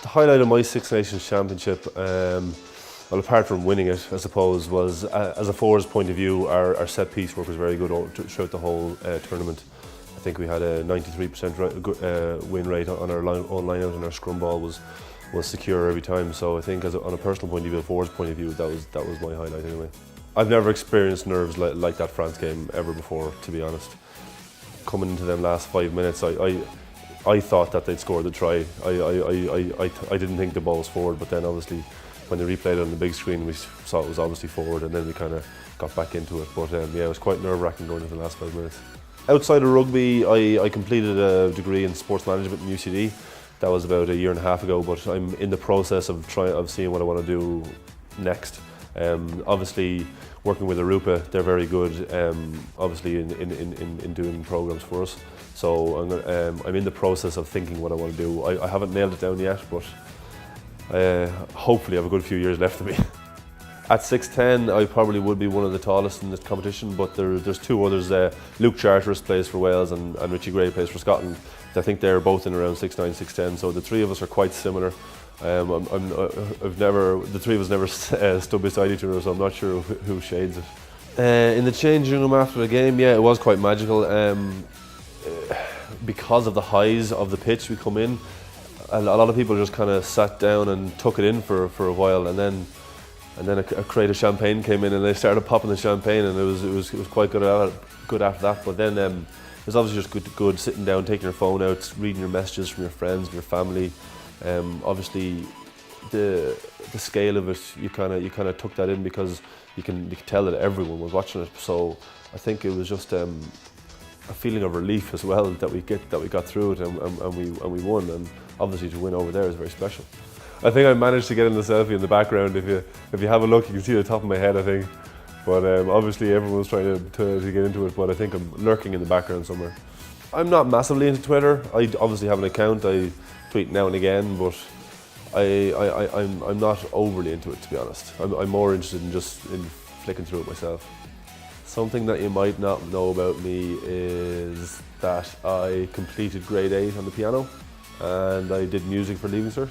highlight of my Six Nations Championship, well, apart from winning it, I suppose, was as a forwards point of view, our set piece work was very good throughout the whole tournament. I think we had a 93% win rate on our own line-out, and our scrum ball was secure every time. So I think, on a personal point of view, a forwards point of view, that was my highlight anyway. I've never experienced nerves like that France game ever before, to be honest. Coming into them last 5 minutes, I thought that they'd scored the try. I didn't think the ball was forward, but then obviously when they replayed it on the big screen, we saw it was obviously forward, and then we kind of got back into it. But yeah, it was quite nerve-wracking going into the last 5 minutes. Outside of rugby, I completed a degree in sports management in UCD. That was about a year and a half ago, but I'm in the process of seeing what I want to do next. Obviously, working with Arupa, they're very good, obviously in doing programs for us. So I'm in the process of thinking what I want to do. I haven't nailed it down yet, but hopefully I have a good few years left of me. At 6'10", I probably would be one of the tallest in this competition, but there's two others. Luke Charteris plays for Wales and Richie Gray plays for Scotland. I think they're both in around 6'9", 6'10", so the three of us are quite similar. The three of us never stood beside each other, so I'm not sure who shades it. In the changing room after the game, yeah, it was quite magical. Because of the highs of the pitch we come in, a lot of people just kind of sat down and took it in for a while, and then a crate of champagne came in and they started popping the champagne, and it was quite good after that. But then it was obviously just good sitting down, taking your phone out, reading your messages from your friends and your family. Obviously, the scale of it, you kind of took that in because you can tell that everyone was watching it. So I think it was just a feeling of relief as well that we got through it and we won. And obviously to win over there is very special. I think I managed to get in the selfie in the background. If you have a look, you can see the top of my head, I think. But obviously everyone's trying to get into it, but I think I'm lurking in the background somewhere. I'm not massively into Twitter. I obviously have an account. I tweet now and again, but I'm not overly into it, to be honest. I'm more interested in just flicking through it myself. Something that you might not know about me is that I completed grade 8 on the piano, and I did music for Leaving Cert.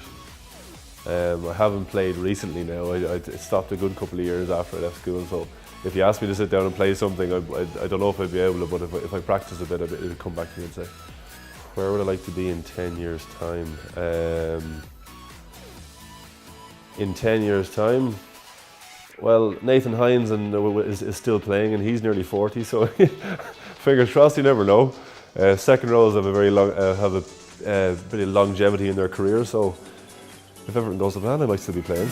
I haven't played recently now. I stopped a good couple of years after I left school, so if you asked me to sit down and play something, I don't know if I'd be able to, but if I practiced a bit, it would come back to me and say. Where would I like to be in 10 years' time? In 10 years' time, well, Nathan Hines is still playing, and he's nearly 40, so fingers crossed, you never know. Second rows have a bit of longevity in their career, so if everything goes to plan, I might still be playing.